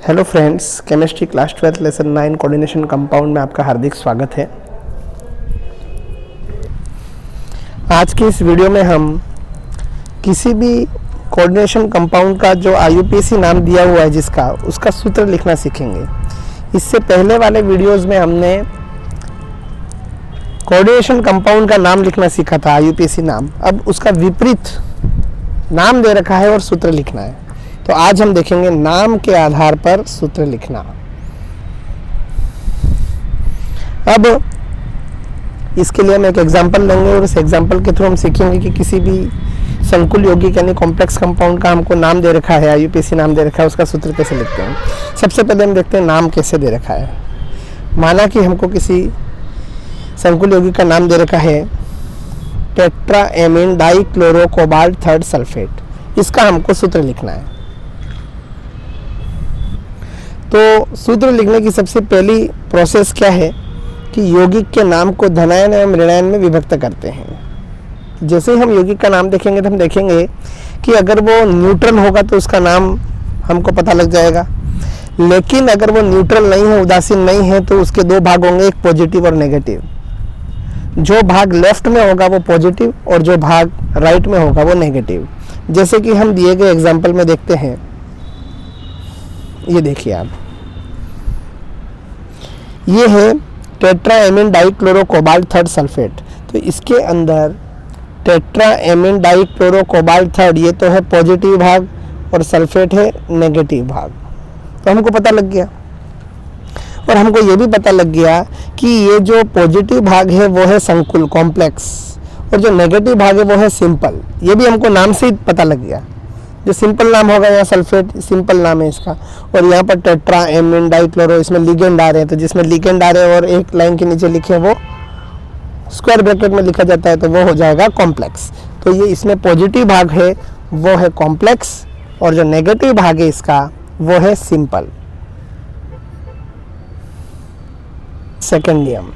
Hello friends, chemistry class 12 lesson 9 coordination compound में आपका हार्दिक स्वागत है। आज की इस वीडियो में हम किसी भी कोऑर्डिनेशन कंपाउंड का जो IUPAC नाम दिया हुआ है उसका सूत्र लिखना सीखेंगे। इससे पहले वाले वीडियोस में हमने कोऑर्डिनेशन कंपाउंड का नाम लिखना सीखा था, IUPAC नाम। अब उसका विपरीत नाम दे रखा है और सूत्र लिखना है। तो आज हम देखेंगे नाम के आधार पर सूत्र लिखना। अब इसके लिए हम एक एग्जांपल लेंगे और इस एग्जांपल के थ्रू हम सीखेंगे कि किसी भी संकुल यौगिक यानी कॉम्प्लेक्स कंपाउंड का हमको नाम दे रखा है, IUPAC नाम दे रखा है, उसका सूत्र कैसे लिखते हैं। सबसे पहले हम देखते हैं नाम कैसे दे रखा है। माना कि हमको किसी संकुल यौगिक का नाम दे रखा है tetraammine dichloro cobalt third sulphate. इसका हमको सूत्र लिखना है। तो सूत्र लिखने की सबसे पहली प्रोसेस क्या है कि यौगिक के नाम को धनायन एवं ऋणायन में विभक्त करते हैं। जैसे ही हम यौगिक का नाम देखेंगे तो हम देखेंगे कि अगर वो न्यूट्रल होगा तो उसका नाम हमको पता लग जाएगा, लेकिन अगर वो न्यूट्रल नहीं है, उदासीन नहीं है, तो उसके दो भाग होंगे, एक पॉजिटिव और नेगेटिव। जो भाग लेफ्ट में होगा वो पॉजिटिव और जो भाग राइट में होगा वो नेगेटिव। जैसे कि हम दिए गए एग्जाम्पल में देखते हैं, ये देखिए आप, ये है tetraammine dichloro cobalt third sulphate. तो इसके अंदर टेट्राएमीन डाइक्लोरो कोबाल्ट थर्ड, ये तो है पॉजिटिव भाग और सल्फेट है नेगेटिव भाग। तो हमको पता लग गया, और हमको ये भी पता लग गया कि ये जो पॉजिटिव भाग है वो है संकुल कॉम्प्लेक्स और जो नेगेटिव भाग है वो है सिंपल। ये भी हमको नाम से ही पता लग गया। जो सिंपल नाम होगा, यहाँ सल्फेट सिंपल नाम है इसका, और यहाँ पर टेट्राएमीन डाइक्लोरो, इसमें लिगेंड आ रहे हैं। तो जिसमें लिगेंड आ रहे हैं और एक लाइन के नीचे लिखे वो स्क्वायर ब्रैकेट में लिखा जाता है, तो वो हो जाएगा कॉम्प्लेक्स। तो ये इसमें पॉजिटिव भाग है वो है कॉम्प्लेक्स और जो नेगेटिव भाग है इसका वो है सिंपल। सेकेंड नियम,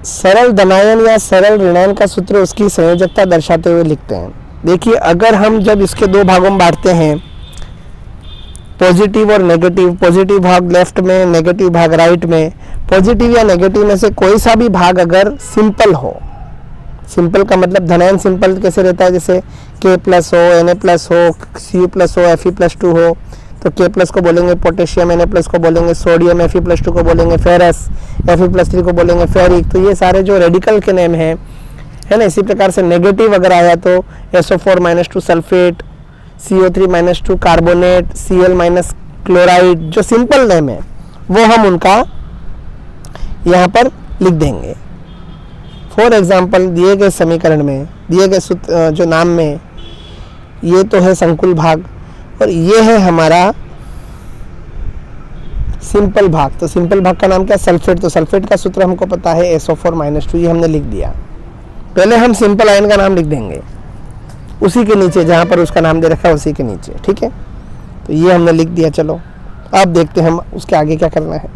सरल धनायन या सरल ऋणायन का सूत्र उसकी संयोजकता दर्शाते हुए लिखते हैं। देखिए, अगर हम जब इसके दो भागों में बांटते हैं, पॉजिटिव और नेगेटिव, पॉजिटिव भाग लेफ्ट में, नेगेटिव भाग राइट में, पॉजिटिव या नेगेटिव में से कोई सा भी भाग अगर सिंपल हो, सिंपल का मतलब धनायन सिंपल कैसे रहता है, जैसे K प्लस हो, Na प्लस हो, Cu प्लस हो, Fe+2 हो, तो K प्लस को बोलेंगे पोटेशियम, Na प्लस को बोलेंगे सोडियम, Fe+2 को बोलेंगे फेरस, Fe+3 को बोलेंगे फेरिक। तो ये सारे जो रेडिकल के नेम है ना। इसी प्रकार से नेगेटिव अगर आया तो SO4-2 sulphate, CO3-2 carbonate, Cl- chloride, जो सिंपल नेम है वो हम उनका यहाँ पर लिख देंगे। फॉर एग्जांपल, दिए गए समीकरण में, दिए गए जो नाम में, ये तो है संकुल भाग और ये है हमारा सिंपल भाग। तो सिंपल भाग का नाम क्या है, सल्फेट। तो सल्फेट का सूत्र हमको पता है SO4-2, ये हमने लिख दिया। पहले हम सिंपल आयन का नाम लिख देंगे उसी के नीचे, जहाँ पर उसका नाम दे रखा है उसी के नीचे, ठीक है। तो ये हमने लिख दिया। चलो अब देखते हैं हम उसके आगे क्या करना है।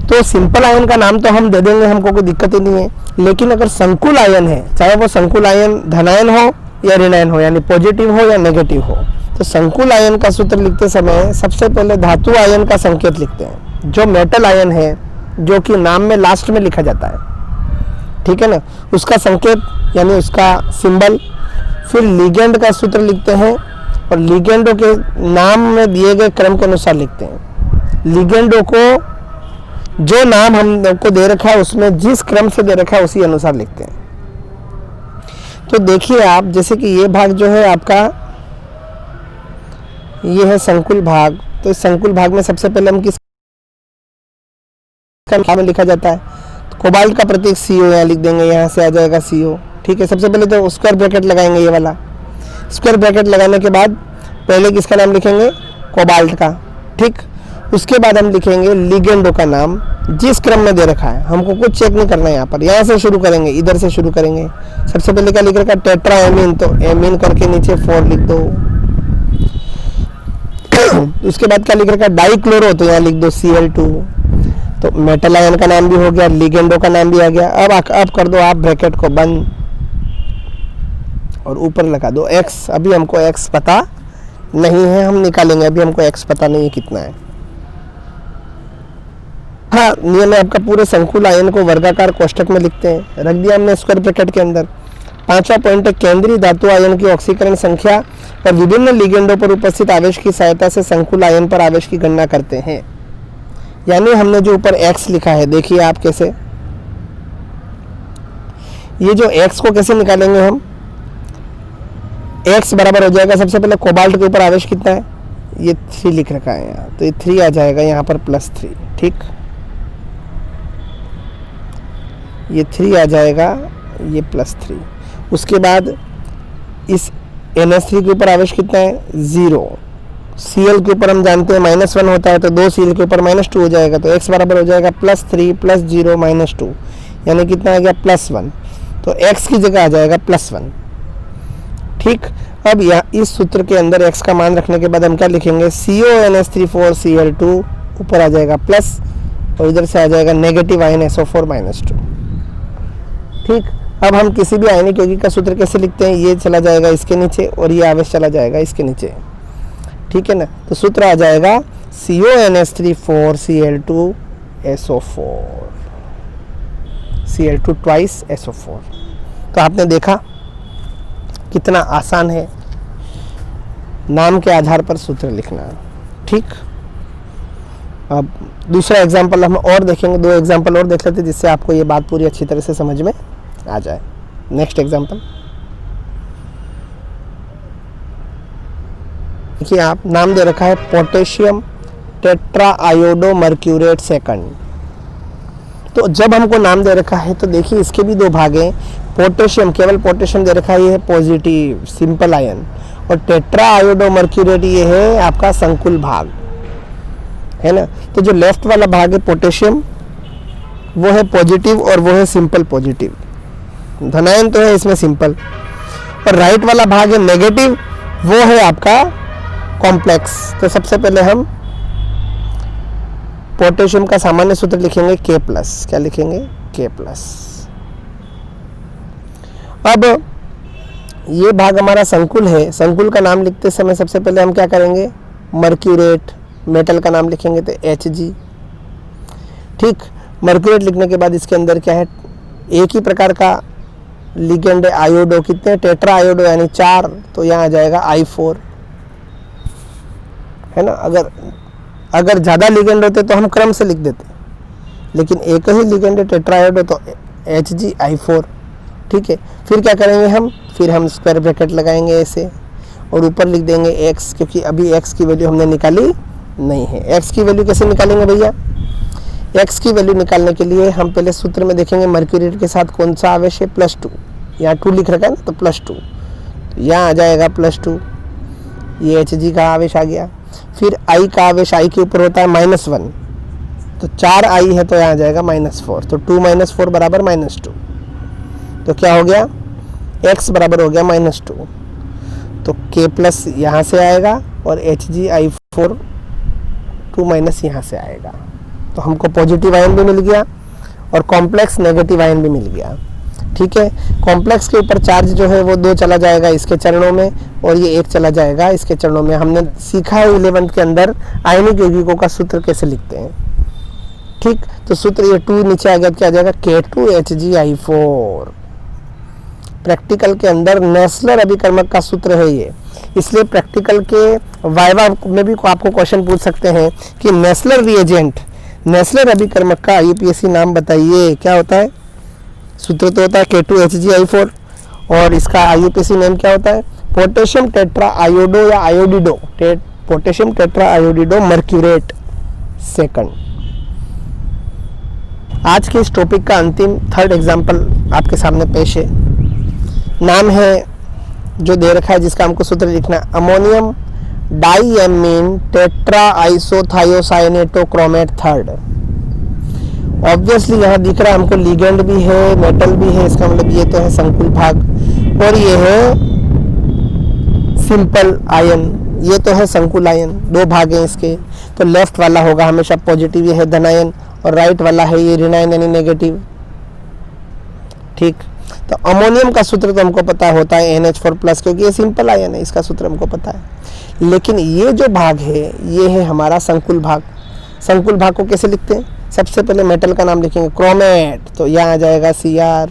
तो सिंपल आयन का नाम तो हम दे देंगे, हमको कोई दिक्कत ही नहीं है। लेकिन अगर संकुल आयन है, चाहे वो संकुल आयन धनायन हो या ऋणायन हो, यानी पॉजिटिव हो या नेगेटिव हो, तो संकुल आयन का सूत्र लिखते समय सबसे पहले धातु आयन का संकेत लिखते हैं। जो मेटल आयन है, जो कि नाम में लास्ट में लिखा जाता है, ठीक है ना, उसका संकेत यानी उसका सिंबल। फिर लिगेंड का सूत्र लिखते हैं और लिगेंडों के नाम में दिए गए क्रम के अनुसार लिखते हैं। लिगेंडों को जो नाम हमको दे रखा है उसमें जिस क्रम से दे रखा है उसी अनुसार लिखते हैं। तो देखिए आप, जैसे कि ये भाग जो है आपका, ये है संकुल भाग। तो इस संकुल भाग में सबसे पहले हम किस में लिखा जाता है, तो कोबाल्ट का प्रतीक CO यहाँ लिख देंगे, यहाँ से आ जाएगा CO, ठीक है। सबसे पहले तो स्क्वायर ब्रैकेट लगाएंगे, ये वाला स्क्वायर ब्रैकेट लगाने के बाद पहले किसका नाम लिखेंगे, कोबाल्ट का, ठीक। उसके बाद हम लिखेंगे लिगेंडो का नाम जिस क्रम में दे रखा है, हमको कुछ चेक नहीं करना है यहाँ पर। यहाँ से शुरू करेंगे, इधर से शुरू करेंगे। सबसे पहले क्या लिख रखा है, टेट्राएमीन, तो एमीन करके नीचे 4 लिख दो। उसके बाद क्या लिख रखा है, डाइक्लोरो, तो यहाँ लिख दो Cl2। तो मेटल आयन का नाम भी हो गया, लिगेंडो का नाम भी आ गया। अब कर दो आप ब्रैकेट को बंद और ऊपर लगा दो x। अभी हमको x पता नहीं है, हम निकालेंगे, अभी हमको x पता नहीं है कितना है। हाँ, नियम है आपका, पूरे संकुल आयन को वर्गाकार कोष्ठक में लिखते हैं, रख दिया हमने स्क्वायर ब्रैकेट के अंदर। पांचवा पॉइंट है, केंद्रीय धातु आयन की ऑक्सीकरण संख्या और विभिन्न लिगेंडों पर उपस्थित आवेश की सहायता से संकुल आयन पर आवेश की गणना करते हैं। यानी हमने जो ऊपर x लिखा है, देखिए आप कैसे, ये जो x को कैसे निकालेंगे हम, x बराबर हो जाएगा, सबसे पहले कोबाल्ट के ऊपर आवेश कितना है, ये 3 लिख रखा है यहाँ, तो ये 3 आ जाएगा यहाँ पर +3, ठीक, ये 3 आ जाएगा, ये +3। उसके बाद इस NH3 के ऊपर आवेश कितना है, 0। Cl के ऊपर हम जानते हैं -1 होता है, तो 2 Cl के ऊपर -2 हो जाएगा, तो x बराबर हो जाएगा +3 + 0 -2, यानी कितना आ गया, +1। तो x की जगह आ जाएगा +1, ठीक। अब यहाँ इस सूत्र के अंदर x का मान रखने के बाद हम क्या लिखेंगे, CONH3 4Cl2 ऊपर आ जाएगा प्लस, और इधर से आ जाएगा नेगेटिव आयन SO4 -2, ठीक। अब हम किसी भी आयनिक यौगिक का सूत्र कैसे लिखते हैं, ये चला जाएगा इसके नीचे और ये आवेश चला जाएगा इसके नीचे, ठीक है ना। तो सूत्र आ जाएगा CONH3 4Cl2 SO4, Cl2 twice SO4। तो आपने देखा कितना आसान है नाम के आधार पर सूत्र लिखना, ठीक। अब दूसरा एग्जाम्पल हम और देखेंगे, 2 एग्जाम्पल और देख लेते हैं जिससे आपको ये बात पूरी अच्छी तरह से समझ में आ जाए। नेक्स्ट एग्जाम्पल देखिए, आप नाम दे रखा है पोटेशियम टेट्रा आयोडो मर्क्यूरेट सेकंड। तो जब हमको नाम दे रखा है तो देखिए इसके भी 2 भाग हैं। पोटेशियम, केवल पोटेशियम दे रखा है, ये है पॉजिटिव सिंपल आयन, और टेट्रा आयोडो मर्क्यूरेट ये है आपका संकुल भाग, है ना। तो जो लेफ्ट वाला भाग है पोटेशियम, वो है पॉजिटिव और वो है सिंपल पॉजिटिव, धनायन तो है इसमें सिंपल। और राइट वाला भाग है नेगेटिव, वो है आपका कॉम्प्लेक्स। तो सबसे पहले हम पोटेशियम का सामान्य सूत्र लिखेंगे K+, क्या लिखेंगे, K+। अब ये भाग हमारा संकुल है, संकुल का नाम लिखते समय सबसे पहले हम क्या करेंगे, मर्क्यूरेट, मेटल का नाम लिखेंगे तो Hg, ठीक। मर्क्यूरेट लिखने के बाद इसके अंदर क्या है, एक ही प्रकार का लिगेंड है, आयोडो कितने, टेट्रा आयोडो यानी 4, तो यहाँ आ जाएगा I4, है ना। अगर ज़्यादा लिगेंड होते तो हम क्रम से लिख देते, लेकिन एक ही लिगेंड है टेट्रा आयोडो, तो Hg I4, ठीक है। फिर क्या करेंगे हम, फिर हम स्क्वायर ब्रैकेट लगाएंगे ऐसे और ऊपर लिख देंगे x, क्योंकि अभी x की वैल्यू हमने निकाली नहीं है। x की वैल्यू कैसे निकालेंगे भैया, x की वैल्यू निकालने के लिए हम पहले सूत्र में देखेंगे मर्क्यूरेट के साथ कौन सा आवेश है, +2, यहाँ 2 लिख रखा है ना, तो +2, तो यहाँ आ जाएगा +2, ये Hg का आवेश आ गया। फिर I का आवेश I के ऊपर होता है -1, तो 4 I है तो यहाँ आ जाएगा -4, तो 2 - 4 बराबर -2, तो क्या हो गया, x बराबर हो गया -2, तो K+ यहाँ से आएगा और Hg I4 2 - यहाँ से आएगा, तो हमको पॉजिटिव आयन भी मिल गया और कॉम्प्लेक्स नेगेटिव आयन भी मिल गया, ठीक है। कॉम्प्लेक्स के ऊपर चार्ज जो है वो 2 चला जाएगा इसके चरणों में और ये 1 चला जाएगा इसके चरणों में। हमने सीखा है 11th के अंदर आयनिक यौगिकों का सूत्र कैसे लिखते हैं, ठीक। तो सूत्र ये 2 नीचे आ गया, क्या आ जाएगा, K2HgI4। प्रैक्टिकल के अंदर नेस्लर अभिकर्मक का सूत्र है ये, इसलिए प्रैक्टिकल के वाइवा में भी आपको क्वेश्चन पूछ सकते हैं कि नेस्लर रिएजेंट, नेस्लर अभिकर्मक का यूपीएससी नाम बताइए, क्या होता है, सूत्र तो होता है K2HgI4 और इसका IUPAC नेम क्या होता है, पोटेशियम टेट्रा आयोडो या आयोडिडो, पोटेशियम टेट्रा आयोडिडो मर्क्यूरेट सेकंड। आज के इस टॉपिक का अंतिम 3rd एग्जाम्पल आपके सामने पेश है। नाम है जो दे रखा है जिसका हमको सूत्र लिखना है, ammonium diammine tetra isothiocyanato chromate 3rd। Obviously यहाँ दिख रहा है हमको लिगेंड भी है, मेटल भी है, इसका मतलब ये तो है संकुल भाग, और ये है सिंपल आयन, ये तो है संकुल आयन। 2 भाग हैं इसके, तो लेफ्ट वाला होगा हमेशा पॉजिटिव, ये है धनायन, और राइट वाला है ये ऋणायन यानी नेगेटिव, ठीक। तो अमोनियम का सूत्र तो हमको पता होता है NH4+, क्योंकि ये सिंपल आयन है, इसका सूत्र हमको पता है। लेकिन ये जो भाग है ये है हमारा संकुल भाग। संकुल भाग को कैसे लिखते हैं? सबसे पहले मेटल का नाम लिखेंगे क्रोमेट, तो यहाँ आ जाएगा Cr,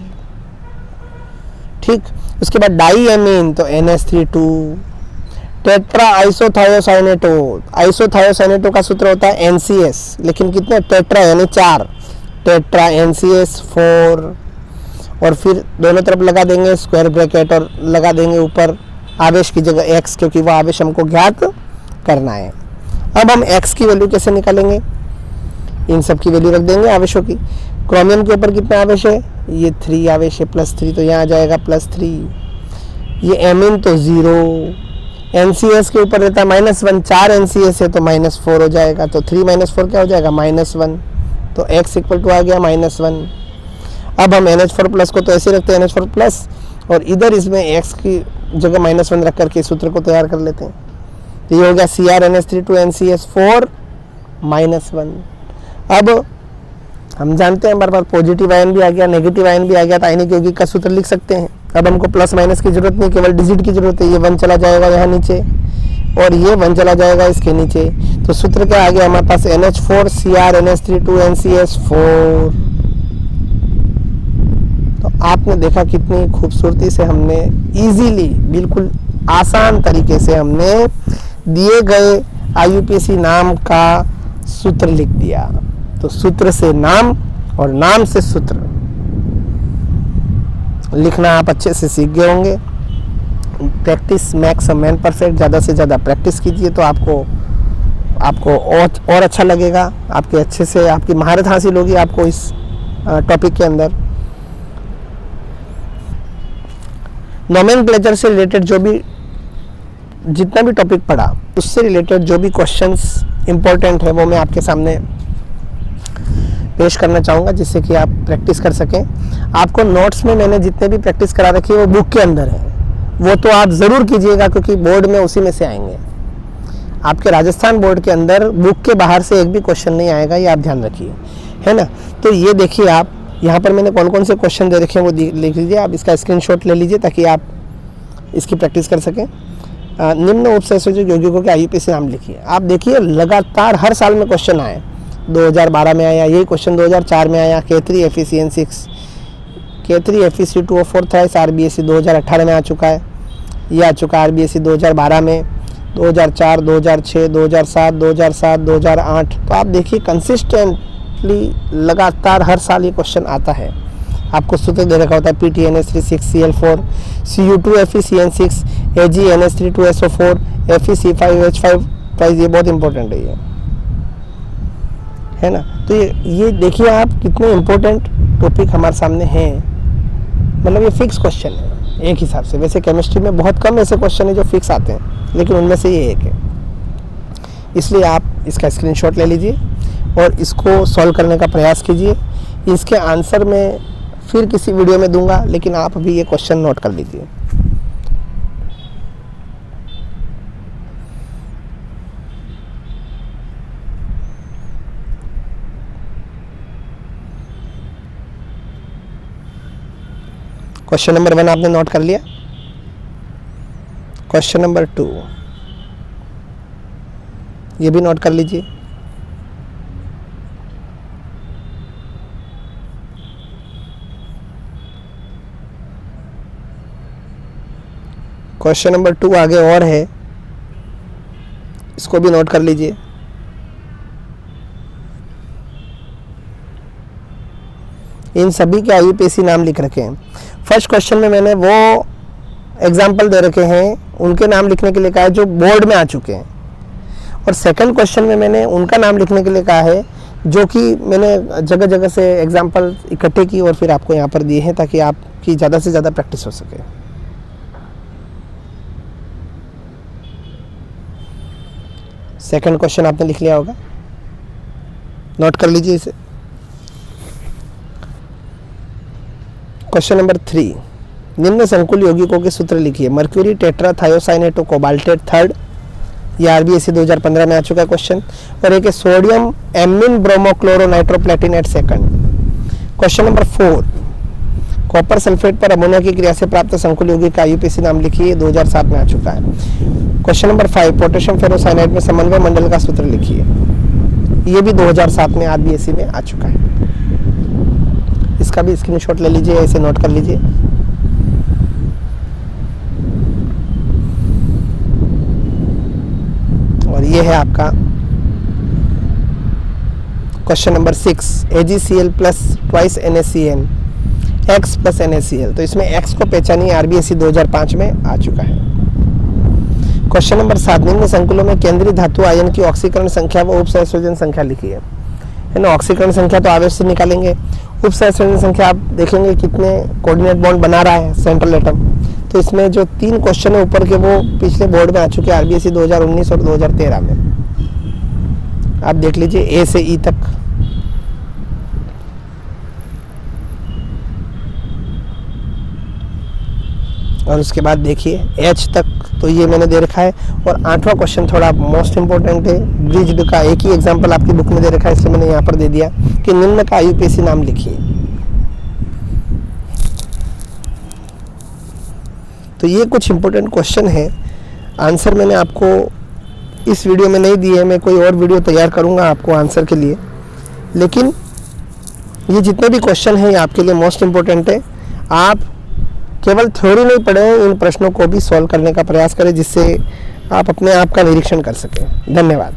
ठीक। उसके बाद डाई एमीन तो NH3 टेट्रा आइसोथायोसाइनेटो, आइसोथायोसाइनेटो का सूत्र होता है NCS, लेकिन कितने? टेट्रा यानी 4, टेट्रा NCS4, और फिर दोनों तरफ लगा देंगे स्क्वायर ब्रैकेट और लगा देंगे ऊपर आवेश की जगह X, क्योंकि वो आवेश हमको ज्ञात करना है। अब हम X की वैल्यू कैसे निकालेंगे? इन सब की वैल्यू रख देंगे आवेशों की। क्रोमियम के ऊपर कितने आवेश है? ये 3 आवेश है, +3, तो यहाँ आ जाएगा +3। ये एमीन तो 0, NCS के ऊपर रहता है -1, 4 NCS है तो -4 हो जाएगा, तो 3 - 4 क्या हो जाएगा? -1, तो X = आ गया -1। अब हम NH4+ को तो ऐसे रखते हैं NH4+, और इधर इसमें X की जगह -1 रख करके सूत्र को तैयार कर लेते हैं। तो ये हो गया CrNH3 NCS4 -1। अब हम जानते हैं हमारे पास पॉजिटिव आयन भी आ गया, नेगेटिव आयन भी आ गया, तो आयनिक यौगिक का सूत्र लिख सकते हैं। अब हमको प्लस माइनस की जरूरत नहीं, केवल डिजिट की जरूरत है। ये 1 चला जाएगा यहाँ नीचे और ये 1 चला जाएगा इसके नीचे, तो सूत्र क्या आ गया हमारे पास? NH4 CrNH3 NCS4। तो आपने देखा कितनी खूबसूरती से हमने इजीली, बिल्कुल आसान तरीके से हमने दिए गए IUPAC नाम का सूत्र लिख दिया। तो सूत्र से नाम और नाम से सूत्र लिखना आप अच्छे से सीख गए होंगे। Practice makes a man perfect, ज़्यादा से ज़्यादा प्रैक्टिस कीजिए तो आपको और अच्छा लगेगा, आपके अच्छे से आपकी महारत हासिल होगी आपको इस टॉपिक के अंदर। नोमेनक्लेचर से रिलेटेड जो भी जितना भी टॉपिक पढ़ा उससे रिलेटेड जो भी क्वेश्चंस इंपॉर्टेंट है वो मैं आपके सामने पेश करना चाहूँगा, जिससे कि आप प्रैक्टिस कर सकें। आपको नोट्स में मैंने जितने भी प्रैक्टिस करा रखी है वो बुक के अंदर है, वो तो आप ज़रूर कीजिएगा क्योंकि बोर्ड में उसी में से आएंगे। आपके राजस्थान बोर्ड के अंदर बुक के बाहर से एक भी क्वेश्चन नहीं आएगा, ये आप ध्यान रखिए, है ना। तो ये देखिए आप यहाँ पर मैंने कौन कौन से क्वेश्चन दे रखे हैं वो लिख लीजिए, आप इसका स्क्रीनशॉट ले लीजिए ताकि आप इसकी प्रैक्टिस कर सकें। निम्न उपसंयोजक यौगिकों के IUPAC नाम लिखिए। आप देखिए लगातार हर साल में क्वेश्चन आए, 2012 में आया, यही क्वेश्चन 2004 में आया, K3FeCN6, K3FeC2O4 थ्राइस RBSc 2018 में आ चुका है, ये आ चुका है RBSc 2012 में, 2004, 2006, 2007, 2007, 2008। तो आप देखिए कंसिस्टेंटली लगातार हर साल ये क्वेश्चन आता है। आपको सूत्र दे रखा होता है PTNH3 Cu2FeCN6 AgNH3 FeC5H5, ये बहुत इंपॉर्टेंट है ना। तो ये देखिए आप कितने इम्पोर्टेंट टॉपिक हमारे सामने हैं, मतलब ये फिक्स क्वेश्चन है एक हिसाब से। वैसे केमिस्ट्री में बहुत कम ऐसे क्वेश्चन है जो फिक्स आते हैं, लेकिन उनमें से ये एक है। इसलिए आप इसका स्क्रीनशॉट ले लीजिए और इसको सॉल्व करने का प्रयास कीजिए। इसके आंसर मैं फिर किसी वीडियो में दूंगा, लेकिन आप अभी ये क्वेश्चन नोट कर लीजिए। क्वेश्चन नंबर 1 आपने नोट कर लिया। क्वेश्चन नंबर 2 ये भी नोट कर लीजिए। क्वेश्चन नंबर 2 आगे और है, इसको भी नोट कर लीजिए। इन सभी के IUPAC नाम लिख रखे हैं। फर्स्ट क्वेश्चन में मैंने वो एग्जाम्पल दे रखे हैं, उनके नाम लिखने के लिए कहा है जो बोर्ड में आ चुके हैं, और सेकंड क्वेश्चन में मैंने उनका नाम लिखने के लिए कहा है जो कि मैंने जगह जगह से एग्जाम्पल इकट्ठे की और फिर आपको यहाँ पर दिए हैं ताकि आपकी ज़्यादा से ज़्यादा प्रैक्टिस हो सके। सेकंड क्वेश्चन आपने लिख लिया होगा, नोट कर लीजिए इसे। क्वेश्चन नंबर 3 निम्न संकुल यौगिकों के सूत्र लिखिए। मर्क्यूरी टेट्राथायोसाइनेटो कोबाल्टेट थर्ड, ये RBSc 2015 में आ चुका है क्वेश्चन। और एक है sodium amine bromochloro nitroplatinate second. Question number 4 copper sulphate पर अमोनिया की क्रिया से प्राप्त संकुल यौगिक का IUPAC नाम लिखिए, 2007 में आ चुका है। क्वेश्चन नंबर 5, पोटेशियम फेरोसाइनाइड में समन्वय मंडल का सूत्र लिखिए, ये भी 2007 में RBSc में आ चुका है। इसका भी स्क्रीनशॉट ले लीजिए, ऐसे नोट कर लीजिए। और ये है आपका question number 6, AgCl plus twice NaCN X plus NaCl। तो इसमें X को पहचानिए, RBSc 2005 में आ चुका है। क्वेश्चन नंबर 7, निम्न संकुलों में केंद्रीय धातु आयन की ऑक्सीकरण संख्या व उपसहसंयोजन संख्या लिखी है ना। ऑक्सीकरण संख्या तो आवेश से निकालेंगे, उपसहसंयोजन संख्या आप देखेंगे कितने कोऑर्डिनेट बॉन्ड बना रहा है सेंट्रल एटम। तो इसमें जो 3 क्वेश्चन है ऊपर के वो पिछले बोर्ड में आ चुके हैं, RBSc 2019 और 2013 में। आप देख लीजिए A से E तक। और उसके बाद देखिए H तक, तो ये मैंने दे रखा है। और 8वां क्वेश्चन थोड़ा मोस्ट इंपॉर्टेंट है, ब्रिज्ड का एक ही एग्जांपल आपकी बुक में दे रखा है, इसलिए मैंने यहाँ पर दे दिया कि निम्न का IUPAC नाम लिखिए। तो ये कुछ इंपॉर्टेंट क्वेश्चन है। आंसर मैंने आपको इस वीडियो में नहीं दिए, मैं कोई और वीडियो तैयार करूँगा आपको आंसर के लिए। लेकिन ये जितने भी क्वेश्चन हैं ये आपके लिए मोस्ट इंपॉर्टेंट है। आप केवल थ्योरी नहीं पढ़े, इन प्रश्नों को भी सॉल्व करने का प्रयास करें, जिससे आप अपने आप का निरीक्षण कर सकें। धन्यवाद।